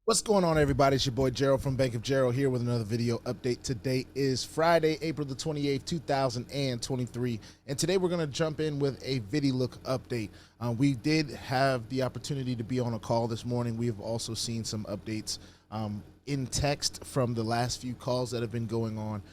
What's going on, everybody? It's your boy Gerald from Bank of Gerald here with another video update. Today is Friday, April the 28th, 2023, and today we're going to jump in with a Vidilook update. We did have the opportunity to be on a call this morning. We have also seen some updates in text from the last few calls that have been going on.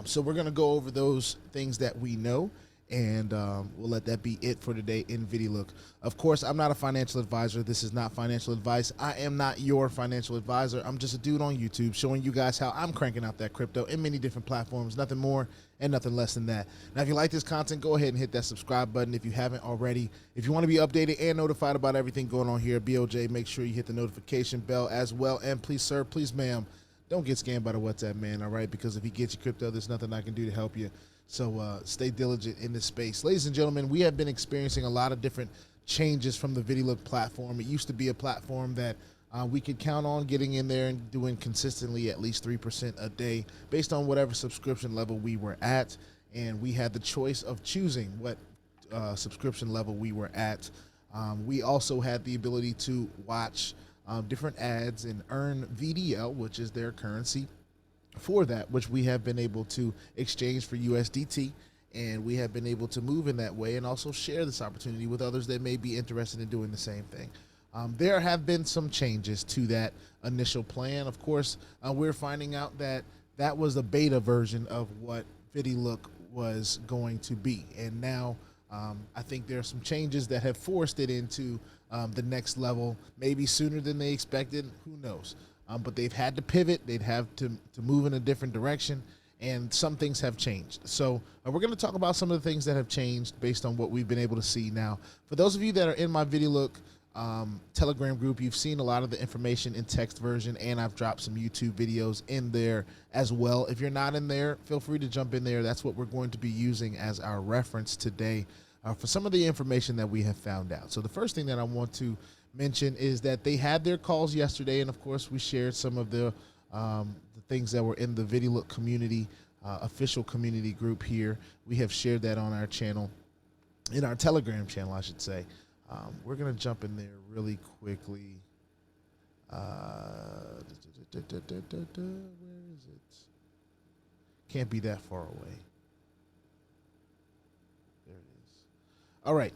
So we're going to go over those things that we know, and we'll let that be it for today in Vidilook. Of course, I'm not a financial advisor. This is not financial advice. I am not your financial advisor. I'm just a dude on YouTube showing you guys how I'm cranking out that crypto in many different platforms, nothing more and nothing less than that. Now, if you like this content, go ahead and hit that subscribe button if you haven't already. If you want to be updated and notified about everything going on here at BOJ, make sure you hit the notification bell as well. And please, sir, please, ma'am, don't get scammed by the WhatsApp man, all right? Because if he gets you crypto, there's nothing I can do to help you. So stay diligent in this space. Ladies and gentlemen, we have been experiencing a lot of different changes from the Vidilook platform. It used to be a platform that we could count on getting in there and doing consistently at least 3% a day based on whatever subscription level we were at. And we had the choice of choosing what subscription level we were at. We also had the ability to watch different ads and earn VDL, which is their currency, for that, which we have been able to exchange for USDT, and we have been able to move in that way and also share this opportunity with others that may be interested in doing the same thing. There have been some changes to that initial plan. Of course, we're finding out that that was a beta version of what Vidilook was going to be, and now I think there are some changes that have forced it into the next level, maybe sooner than they expected. Who knows? But they've had to pivot. They'd have to move in a different direction, and some things have changed. So we're going to talk about some of the things that have changed based on what we've been able to see. Now, for those of you that are in my Vidilook Telegram group, you've seen a lot of the information in text version, and I've dropped some YouTube videos in there as well. If you're not in there, feel free to jump in there. That's what we're going to be using as our reference today for some of the information that we have found out. So the first thing that I want to mention is that they had their calls yesterday, and of course we shared some of the things that were in the Vidilook community, official community group here. We have shared that on our channel, in our Telegram channel, I should say. We're going to jump in there really quickly. Where is it? Can't be that far away. There it is. All right.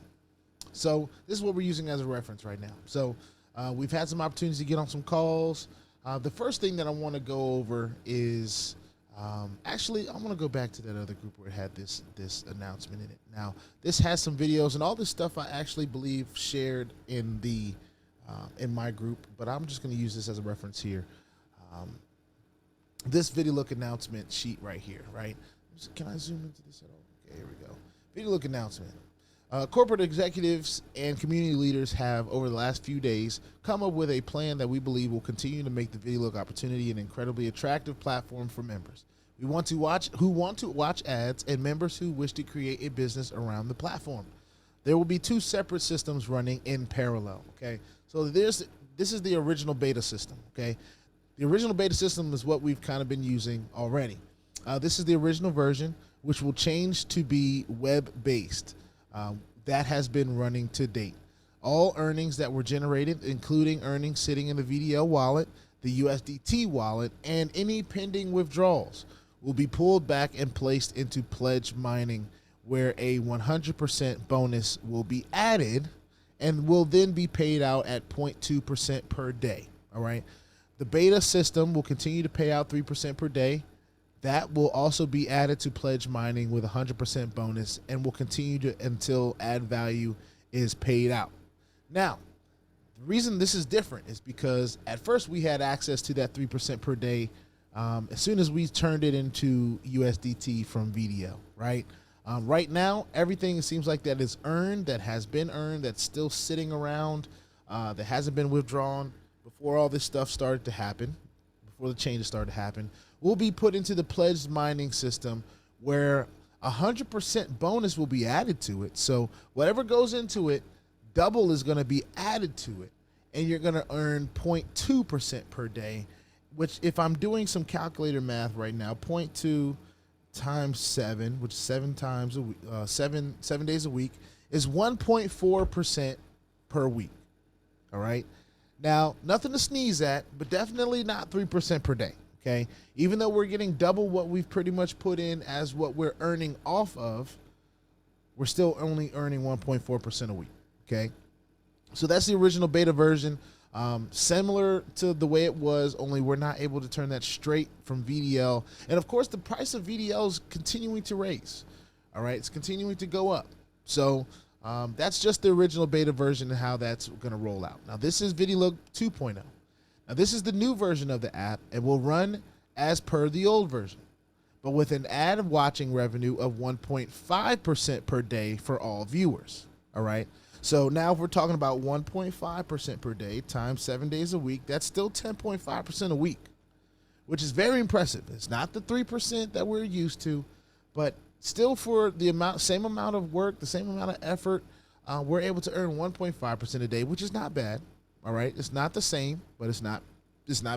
So this is what we're using as a reference right now. So we've had some opportunities to get on some calls. The first thing that I want to go over is, actually, I want to go back to that other group where it had this announcement in it. Now, this has some videos and all this stuff I actually believe shared in the in my group, but I'm just going to use this as a reference here. This Vidilook announcement sheet right here, right? Can I zoom into this at all? Okay, here we go. Vidilook announcement. Corporate executives and community leaders have, over the last few days, come up with a plan that we believe will continue to make the Vidilook opportunity an incredibly attractive platform for members who want to watch ads and members who wish to create a business around the platform. There will be two separate systems running in parallel. Okay, so this is the original beta system. Okay, the original beta system is what we've kind of been using already. This is the original version, which will change to be web-based. That has been running to date. All earnings that were generated, including earnings sitting in the VDL wallet, the USDT wallet, and any pending withdrawals, will be pulled back and placed into pledge mining, where a 100% bonus will be added and will then be paid out at 0.2% per day. All right. The beta system will continue to pay out 3% per day. That will also be added to pledge mining with a 100% bonus and will continue to until add value is paid out. Now, the reason this is different is because at first we had access to that 3% per day as soon as we turned it into USDT from VDL, right? Right now, everything seems like that is earned, that has been earned, that's still sitting around, that hasn't been withdrawn before all this stuff started to happen, before the changes started to happen, will be put into the pledged mining system where 100% bonus will be added to it. So whatever goes into it, double is going to be added to it, and you're going to earn 0.2% per day, which, if I'm doing some calculator math right now, 0.2 times 7, which is 7 times a week, 7 days a week, is 1.4% per week. All right. Now, nothing to sneeze at, but definitely not 3% per day, okay? Even though we're getting double what we've pretty much put in as what we're earning off of, we're still only earning 1.4% a week, okay? So that's the original beta version. Similar to the way it was, only we're not able to turn that straight from VDL. And of course, the price of VDL is continuing to raise, all right? It's continuing to go up. So that's just the original beta version and how that's going to roll out. Now, this is Vidilook 2.0. Now, this is the new version of the app and will run as per the old version, but with an ad watching revenue of 1.5% per day for all viewers, all right? So now if we're talking about 1.5% per day times 7 days a week, that's still 10.5% a week, which is very impressive. It's not the 3% that we're used to, but still for the same amount of work, the same amount of effort, we're able to earn 1.5% a day, which is not bad. All right, it's not the same, but it's not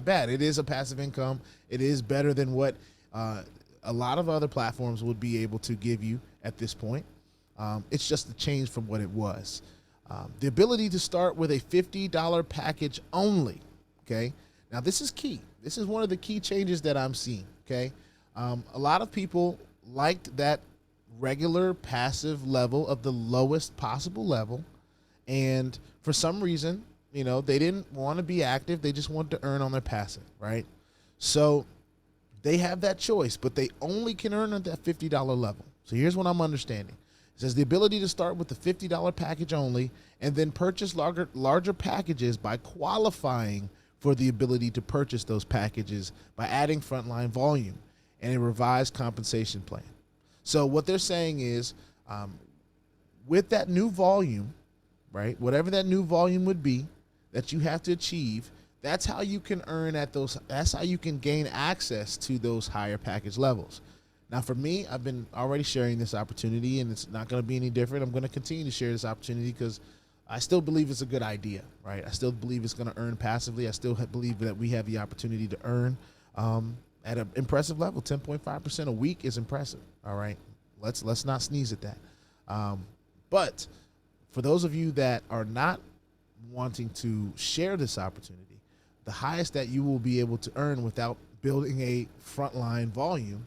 bad. It is a passive income. It is better than what a lot of other platforms would be able to give you at this point. It's just a change from what it was. The ability to start with a $50 package only. Okay, now this is key. This is one of the key changes that I'm seeing. Okay, a lot of people liked that regular passive level of the lowest possible level, and for some reason, you know, they didn't want to be active. They just wanted to earn on their passive, right? So they have that choice, but they only can earn at that $50 level. So here's what I'm understanding. It says the ability to start with the $50 package only and then purchase larger packages by qualifying for the ability to purchase those packages by adding frontline volume and a revised compensation plan. So what they're saying is with that new volume, right, whatever that new volume would be that you have to achieve, that's how you can earn at those, that's how you can gain access to those higher package levels. Now, for me, I've been already sharing this opportunity, and it's not going to be any different. I'm going to continue to share this opportunity because I still believe it's a good idea, right? I still believe it's going to earn passively. I still believe that we have the opportunity to earn at an impressive level. 10.5% a week is impressive, all right? Let's not sneeze at that. But for those of you that are not wanting to share this opportunity, the highest that you will be able to earn without building a frontline volume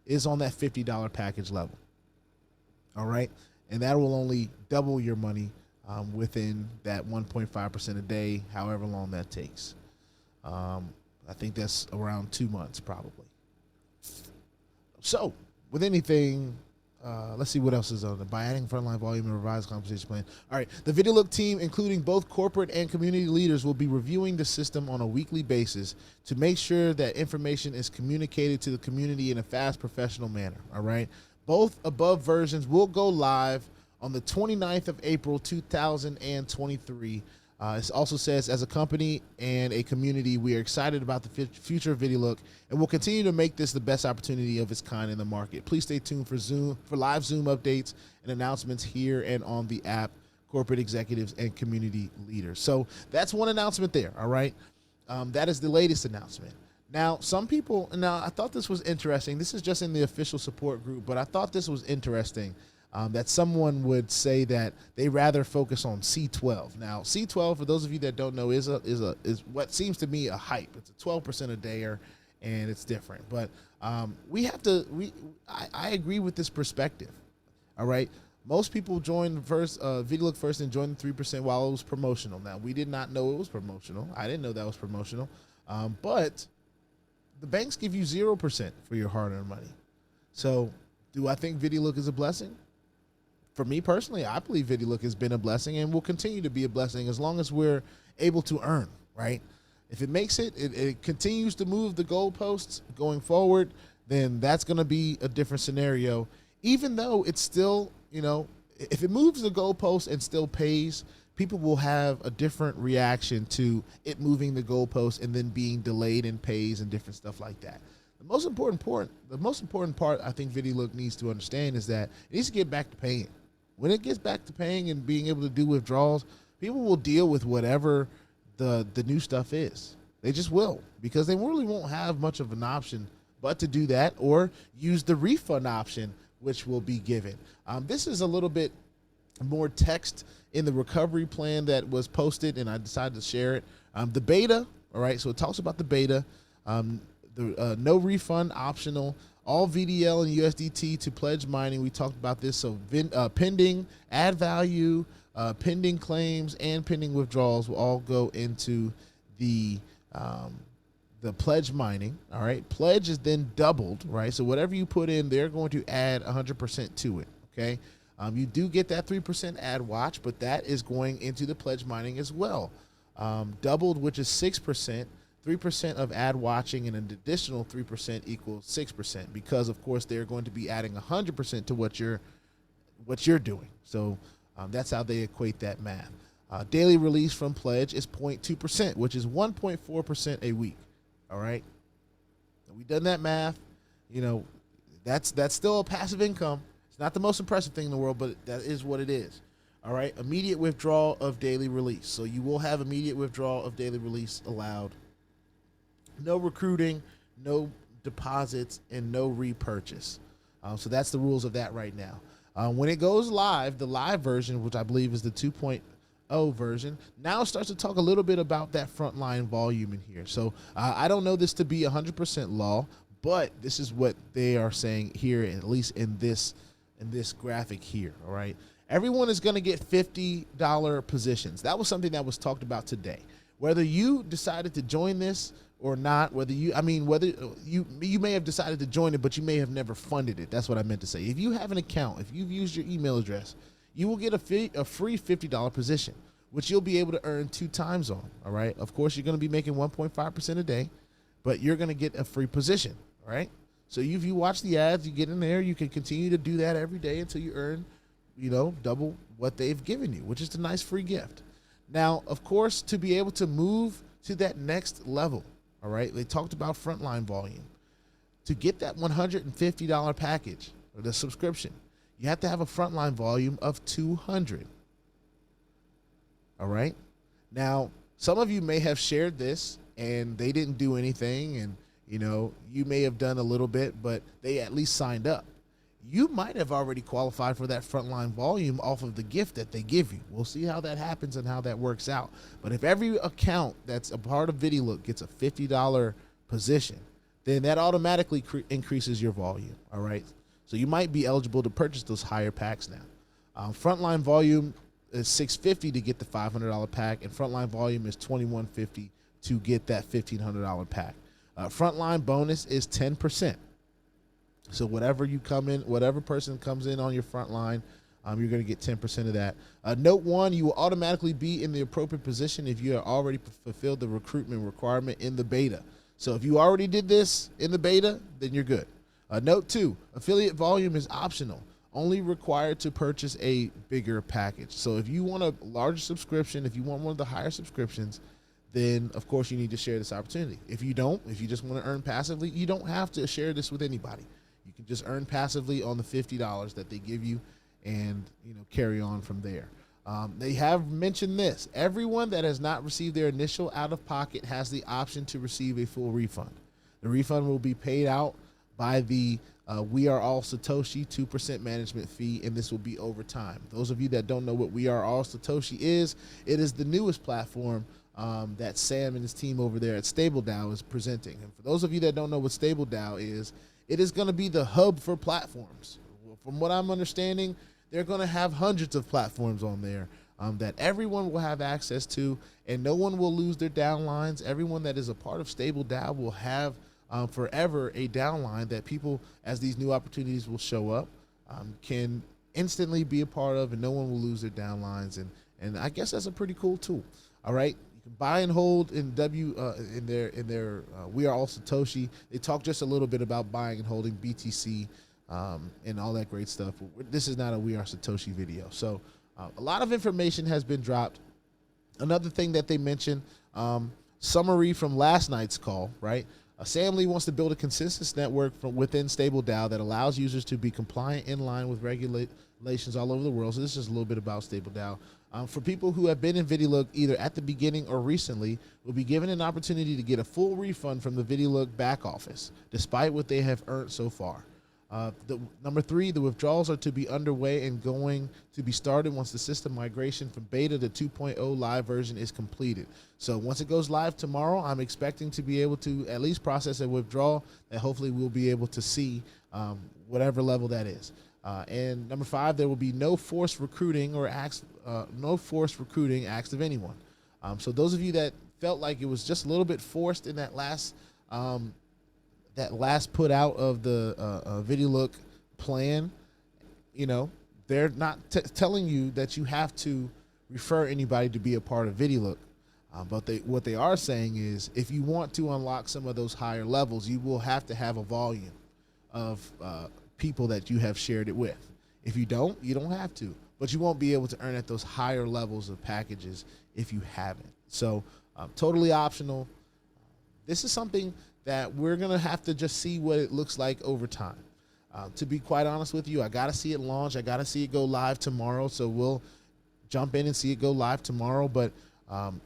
is on that $50 package level, all right? And that will only double your money within that 1.5% a day, however long that takes. I think that's around 2 months probably. So with anything, let's see what else is on there. By adding frontline volume and revised compensation plan. All right, the Vidilook team, including both corporate and community leaders, will be reviewing the system on a weekly basis to make sure that information is communicated to the community in a fast, professional manner. All right, both above versions will go live on the 29th of April, 2023. It also says, as a company and a community, we are excited about the future of Vidilook, and we'll continue to make this the best opportunity of its kind in the market. Please stay tuned for live Zoom updates and announcements here and on the app, corporate executives and community leaders. So that's one announcement there, all right? That is the latest announcement. Now, some people, I thought this was interesting. This is just in the official support group, but I thought this was interesting. That someone would say that they rather focus on C12. Now, C12, for those of you that don't know, is what seems to me a hype. It's a 12% a dayer, and it's different. But I agree with this perspective. All right, most people joined Vidilook first and joined the 3% while it was promotional. Now, we did not know it was promotional. I didn't know that was promotional. But the banks give you 0% for your hard-earned money. So, do I think Vidilook is a blessing? For me personally, I believe Vidilook has been a blessing and will continue to be a blessing as long as we're able to earn, right? If it makes it continues to move the goalposts going forward, then that's going to be a different scenario. Even though it's still, if it moves the goalposts and still pays, people will have a different reaction to it moving the goalposts and then being delayed in pays and different stuff like that. The most important part I think Vidilook needs to understand is that it needs to get back to paying. When it gets back to paying and being able to do withdrawals, people will deal with whatever the new stuff is. They just will, because they really won't have much of an option but to do that or use the refund option, which will be given. This is a little bit more text in the recovery plan that was posted, and I decided to share it. The beta, all right, so it talks about the beta, no refund optional, all VDL and USDT to pledge mining. We talked about this. So pending add value, pending claims, and pending withdrawals will all go into the pledge mining. All right, pledge is then doubled, right? So whatever you put in, they're going to add 100% to it. Okay, you do get that 3% add watch, but that is going into the pledge mining as well. Doubled, which is 6%. 3% of ad watching and an additional 3% equals 6%, because of course they're going to be adding 100% to what you're doing. So that's how they equate that math. Daily release from pledge is 0.2%, which is 1.4% a week. All right, we done that math. You know, that's still a passive income. It's not the most impressive thing in the world, but that is what it is. All right, immediate withdrawal of daily release. So you will have immediate withdrawal of daily release allowed. No recruiting, no deposits, and no repurchase. So that's the rules of that right now. When it goes live, the live version, which I believe is the 2.0 version, now it starts to talk a little bit about that frontline volume in here. So I don't know this to be 100% law, but this is what they are saying here, at least in this graphic here. All right, everyone is going to get $50 positions. That was something that was talked about today. Whether you decided to join this or not, whether you may have decided to join it, but you may have never funded it. That's what I meant to say. If you have an account, if you've used your email address, you will get a free $50 position, which you'll be able to earn 2 times on. All right. Of course, you're going to be making 1.5% a day, but you're going to get a free position. All right. So if you watch the ads, you get in there, you can continue to do that every day until you earn, double what they've given you, which is a nice free gift. Now, of course, to be able to move to that next level, all right, they talked about frontline volume. To get that $150 package or the subscription, you have to have a frontline volume of 200. All right. Now, some of you may have shared this and they didn't do anything, and you may have done a little bit, but they at least signed up. You might have already qualified for that frontline volume off of the gift that they give you. We'll see how that happens and how that works out. But if every account that's a part of Vidilook gets a $50 position, then that automatically increases your volume. All right. So you might be eligible to purchase those higher packs now. Frontline volume is $650 to get the $500 pack, and frontline volume is $2150 to get that $1,500 pack. Frontline bonus is 10%. So whatever person comes in on your front line, you're going to get 10% of that. Note 1, you will automatically be in the appropriate position if you have already fulfilled the recruitment requirement in the beta. So if you already did this in the beta, then you're good. Note 2, affiliate volume is optional, only required to purchase a bigger package. So if you want a larger subscription, if you want one of the higher subscriptions, then of course you need to share this opportunity. If you just want to earn passively, you don't have to share this with anybody. You can just earn passively on the $50 that they give you, and carry on from there. They have mentioned this: everyone that has not received their initial out-of-pocket has the option to receive a full refund. The refund will be paid out by the We Are All Satoshi 2% management fee, and this will be over time. Those of you that don't know what We Are All Satoshi is, it is the newest platform that Sam and his team over there at StableDAO is presenting. And for those of you that don't know what StableDAO is, it is going to be the hub for platforms. From what I'm understanding, they're going to have hundreds of platforms on there that everyone will have access to, and no one will lose their downlines. Everyone that is a part of StableDAO will have forever a downline that people, as these new opportunities will show up, can instantly be a part of, and no one will lose their downlines. And I guess that's a pretty cool tool. All right. You can buy and hold in their We Are All Satoshi. They talk just a little bit about buying and holding BTC and all that great stuff. This is not a We Are Satoshi video. So a lot of information has been dropped. Another thing that they mentioned, summary from last night's call, right? Sam Lee wants to build a consensus network from within StableDAO that allows users to be compliant in line with regulations all over the world. So this is a little bit about StableDAO. For people who have been in Vidilook either at the beginning or recently, will be given an opportunity to get a full refund from the Vidilook back office, despite what they have earned so far. Number 3, the withdrawals are to be underway and going to be started once the system migration from beta to 2.0 live version is completed. So once it goes live tomorrow, I'm expecting to be able to at least process a withdrawal that hopefully we'll be able to see whatever level that is. And number 5, there will be no forced recruiting or asked of anyone. So those of you that felt like it was just a little bit forced in that last put out of the Vidilook plan, you know, they're not telling you that you have to refer anybody to be a part of Vidilook. But what they are saying is if you want to unlock some of those higher levels, you will have to have a volume of people that you have shared it with. If you don't, you don't have to. But you won't be able to earn at those higher levels of packages if you haven't. So totally optional. This is something that we're going to have to just see what it looks like over time. To be quite honest with you, I got to see it launch. I got to see it go live tomorrow. So we'll jump in and see it go live tomorrow. But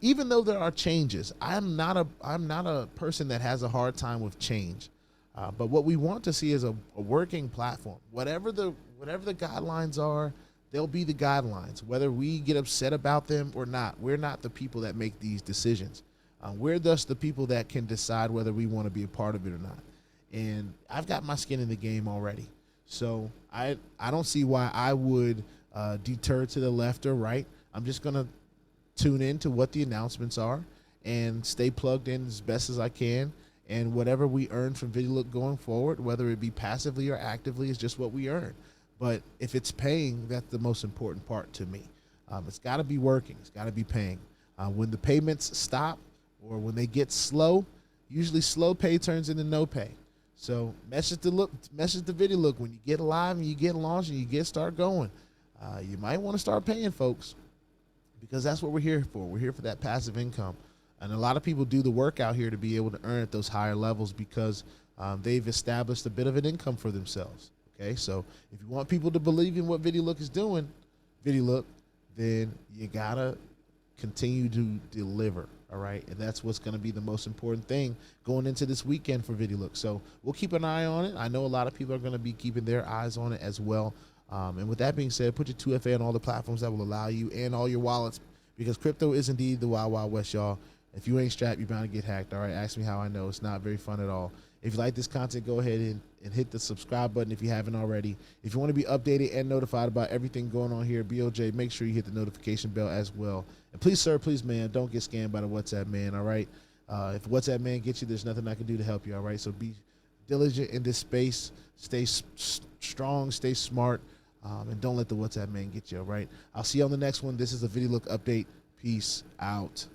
even though there are changes, I'm not a person that has a hard time with change. But what we want to see is a working platform. Whatever the guidelines are, they'll be the guidelines. Whether we get upset about them or not, we're not the people that make these decisions. We're thus the people that can decide whether we want to be a part of it or not. And I've got my skin in the game already. So I don't see why I would deter to the left or right. I'm just going to tune in to what the announcements are and stay plugged in as best as I can. And whatever we earn from Vidilook going forward, whether it be passively or actively, is just what we earn. But if it's paying, that's the most important part to me. It's got to be working. It's got to be paying. When the payments stop, or when they get slow, usually slow pay turns into no pay. So message the Vidilook when you get live and you get launched and you start going. You might want to start paying, folks, because that's what we're here for. We're here for that passive income. And a lot of people do the work out here to be able to earn at those higher levels because they've established a bit of an income for themselves. Okay, so if you want people to believe in what Vidilook is doing, then you gotta continue to deliver. All right, and that's what's going to be the most important thing going into this weekend for Vidilook. So we'll keep an eye on it. I know a lot of people are going to be keeping their eyes on it as well. And with that being said, put your 2FA on all the platforms that will allow you and all your wallets, because crypto is indeed the Wild Wild West, y'all. If you ain't strapped, you're bound to get hacked. All right, ask me how I know. It's not very fun at all. If you like this content, go ahead and hit the subscribe button if you haven't already. If you want to be updated and notified about everything going on here at BOJ, make sure you hit the notification bell as well. And please, sir, please, man, don't get scammed by the WhatsApp man, all right? If WhatsApp man gets you, there's nothing I can do to help you, all right? So be diligent in this space. Stay strong, stay smart, and don't let the WhatsApp man get you, all right? I'll see you on the next one. This is a Vidilook update. Peace out.